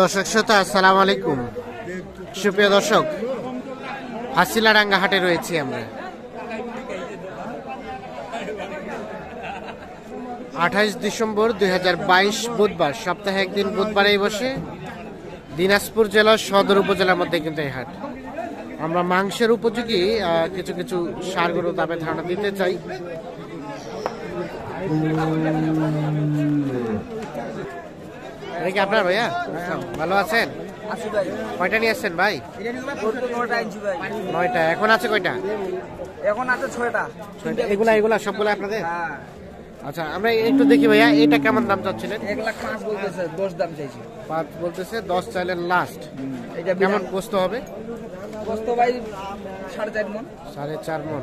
দর্শক শ্রোতা আসসালামু আলাইকুম। সুপ্রিয় দর্শক, হাসিলাডাঙ্গা হাটে রয়েছি আমরা। 28 ডিসেম্বর 2022 বুধবার, সপ্তাহে একদিন বুধবারেই বসে। দিনাজপুর জেলার সদর উপজেলার মধ্যে কিন্তু এই হাট। আমরা মাংসের উপযোগী কিছু কিছু ষাঁড় গরুর দামে ধারণা দিতে চাই। কি আপনার ভাইয়া ভালো আছেন? কয়টা নিয়ে আসছেন ভাই? 9টা। এখন আছে কয়টা? এখন আছে 6টা। এগুলা সবগুলো আপনাদের? আচ্ছা, আমরা একটু দেখি ভাইয়া, এটা কেমন দাম চাচ্ছিলেন? 1,05,000 বলতেছে, 10 দাম চাইছি। 5 বলতেছে, 10 চাইলেন লাস্ট। এটা কেমন গোস্ত হবে? গোস্ত ভাই 4.5 মণ। 4.5 মণ।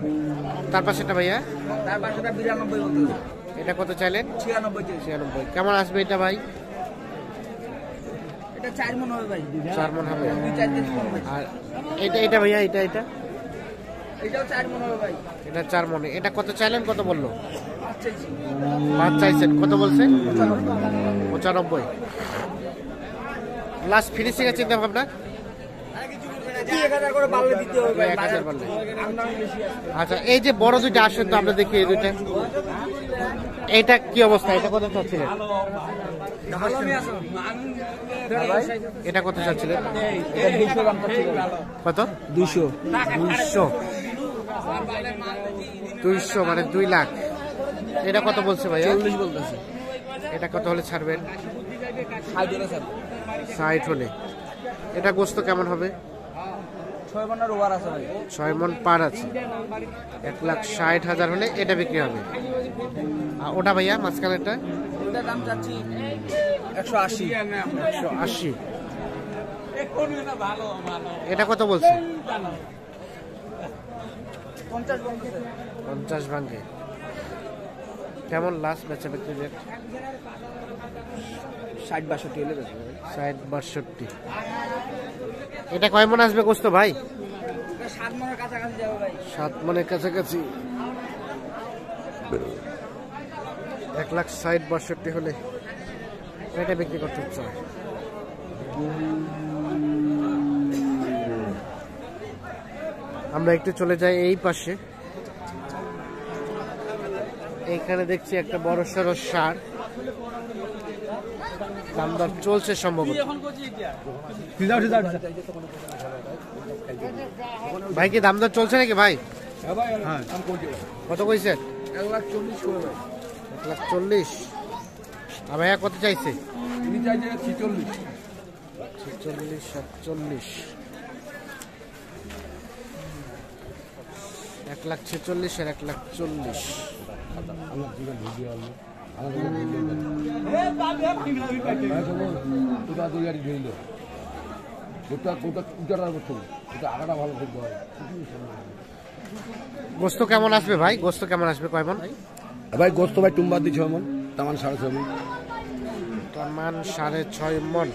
তার পাশেটা ভাইয়া? তার পাশেটা 92 বলতেছে। এটা কত চাইলেন? 96। কেমন আসবে এটা ভাই? এটা 4 মণ হবে ভাই। 4 মণ হবে। 2-4 দিন কম ভাই। আর এটা ভাইয়া, এটাও 4 মণ হবে ভাই। এটা 4 মণ। এটা কত চাইলেন, কত বললো? 5 চাইছি। 5 চাইছেন, কত বলছেন? 95। লাস্ট ফিনিশিং এর চিন্তা ভাবনা? 1000 করে বাড়লে দিতে হবে ভাই। 1000 বাড়লে। আমদানি বেশি আছে। আচ্ছা, এই যে বড় দুইটা আসেন তো আমরা দেখি, এই দুইটা, এটা কি অবস্থা? এটা কত চাচ্ছিলেন? এটা কত চাচ্ছিলেন? এটা 200 দাম চাচ্ছি। কত? 200 মানে 2 লাখ। এটা কত বলছে ভাইয়া? 40 বলতেছে। এটা কত হলে ছাড়বেন? 60 হলে স্যার। 60 হলে। এটা গোস্ত কেমন হবে? 6 মণের ওভার আছে ভাই। 6 মণ পার আছে। 1,60,000 হলে এটা বিক্রি হবে। আর ওটা ভাইয়া মাঝখানেরটা? ওটার দাম চাচ্ছি 180। 180। এটা কত বলছে? 50 বলতেছে। 50 ভাঙে। কেমন লাস্ট বেচা বিক্রি রেট? 60-62 হলে বেচবো ভাই। 60-62। এটা কয় মণ আসবে গোস্ত ভাই? 7 মণের কাছাকাছি যাবে ভাই। 7 মণের কাছাকাছি। 1,60,62 হলে এটা বিক্রি করতে চাই। আমরা একটু চলে যাই এই পাশে। এইখানে দেখছি একটা বড় সড়ো ষাঁড়, দামদর চলছে সম্ভবত। ভাই কি দামদর চলছে নাকি ভাই? কত কইছেন? 1,40,000 1,40,000। আর ভাইয়া কত চাইছে? 46। 47। 1,46,000 আর 1,40,000। গোস্ত কেমন আসবে ভাই? গোস্ত কেমন আসবে? কয় মণ ভাই গোস্ত? ভাই টুম্বার দি 6 মণ, তামান 6.5 মণ। তামান 6.5 মণ।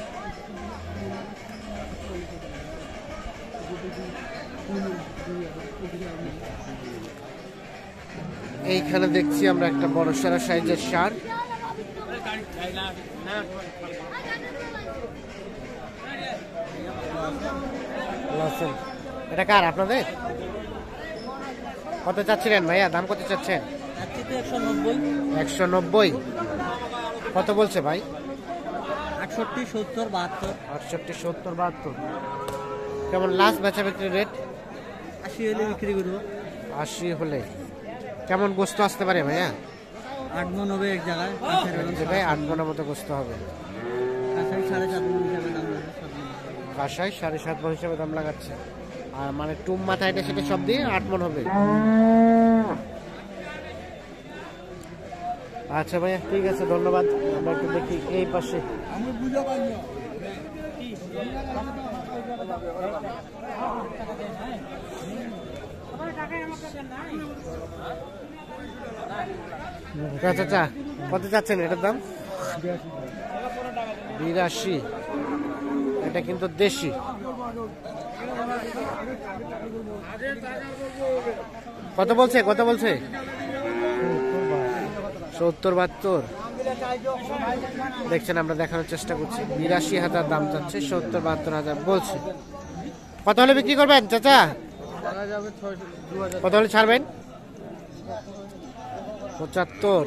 এইখানে দেখছি আমরা একটা বড় সারা সাইজের ষাঁড়। এটা কার? আপনাদের? কত চাচ্ছিলেন ভাইয়া? দাম কত চাচ্ছেন? 190। কত বলছে ভাই? 68, 70, 72। 68, 70, 72। কেমন লাস্ট বেচা বিক্রি রেট? 80 হলে বিক্রি করবো। 80 হলে। কেমন গোস্ত আসতে পারে ভাইয়া? 8 মণ হবে এক জায়গায়। 8 মণের মতো গোস্ত হবে। কাঁসাই 7.5 মণ হিসাবে দাম লাগে। কাঁসাই 7.5 মণ হিসাবে দাম লাগাচ্ছে। আর মানে টুম মাথা এটা সেটা সব দিয়ে 8 মণ হবে। আচ্ছা ভাইয়া, ঠিক আছে, ধন্যবাদ। আমরা একটু দেখি এই পাশে। চাচা কত চাচ্ছেন এটার দাম? 82। এটা কিন্তু দেশি। কত বলছে? 70-72। দেখছেন, আমরা দেখানোর চেষ্টা করছি। ৮২,০০০ দাম চাচ্ছে, ৭০-৭২,০০০ বলছে। কত হলে বিক্রি করবেন চাচা? কত হলে ছাড়বেন? ৭৫।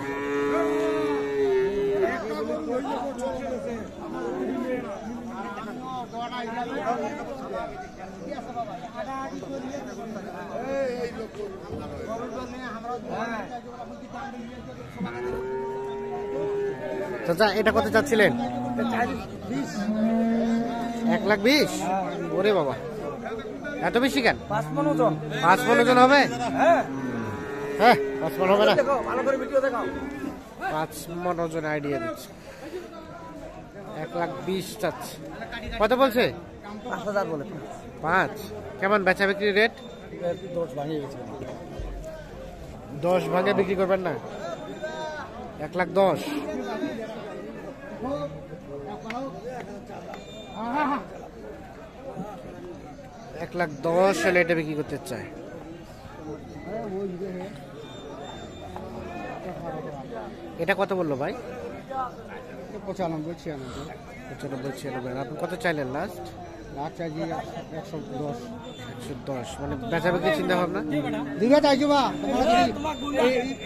চাচা এটা কত চাচ্ছিলেন? ১,২০,০০০। ওরে বাবা, এত বেশি কেন? 5 মণ ওজন। 5 মণ ওজন হবে? হ্যাঁ হ্যাঁ, 5 মণ হবে না? ভালো করে ভিডিও দেখাও। 5 মণ ওজন আইডিয়া দিচ্ছে। ১,২০,০০০ চাচ্ছে। কত বলছে? 5000 বলে। 5। কেমন বেচা বিক্রি রেট? 10 ভাঙিয়ে গেছে। 10 ভাগে বিক্রি করবেন না? 1,10,০০০। 1,10,০০০ হলে এটা বিক্রি করতে চায়। এটা কত বললো ভাই? 95 95-96। আপনি কত চাইলেন লাস্ট? চাইছি 110। 110 মানে বেচা বিক্রি চিন্তা ভাবনা? দিবে চাইছো বা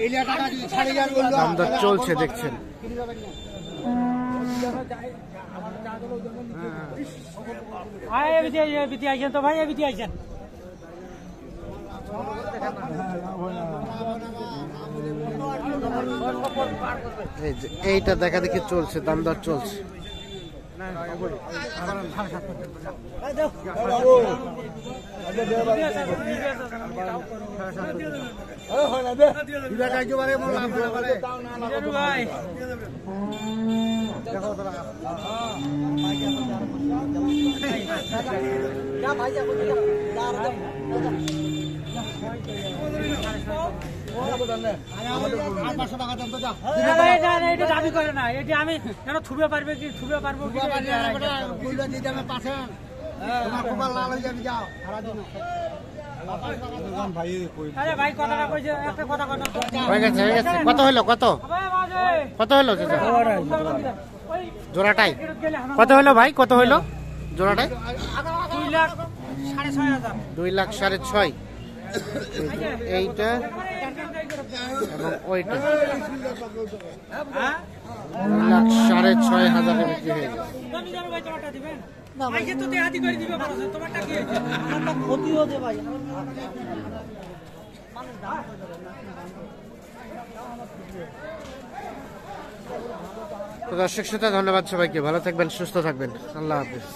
এই টাকা ছাড়ে যার বললো দাম দর চলছে দেখছেন। তো ভাই এবিটি আইছেন। এইটা দেখা দেখি চলছে, দাম দর চলছে। দাবি করে না, এটি আমি কেন থুবে পারবে কি থুবে পারবো কি? আরে ভাই কথাটা কইছে, একটা কথা কথা হয়ে গেছে, হয়ে গেছে। কত হলো? কত কত হলো চাচা? জোড়াটাই কত হলো ভাই? কত হলো জোড়াটাই? 2,06,500। 2,06,500। এইটা এবং ওইটা 2,06,500 বিক্রি হয়ে গেছে। তো দর্শক শ্রোতা, ধন্যবাদ সবাইকে। ভালো থাকবেন, সুস্থ থাকবেন। আল্লাহ হাফিজ।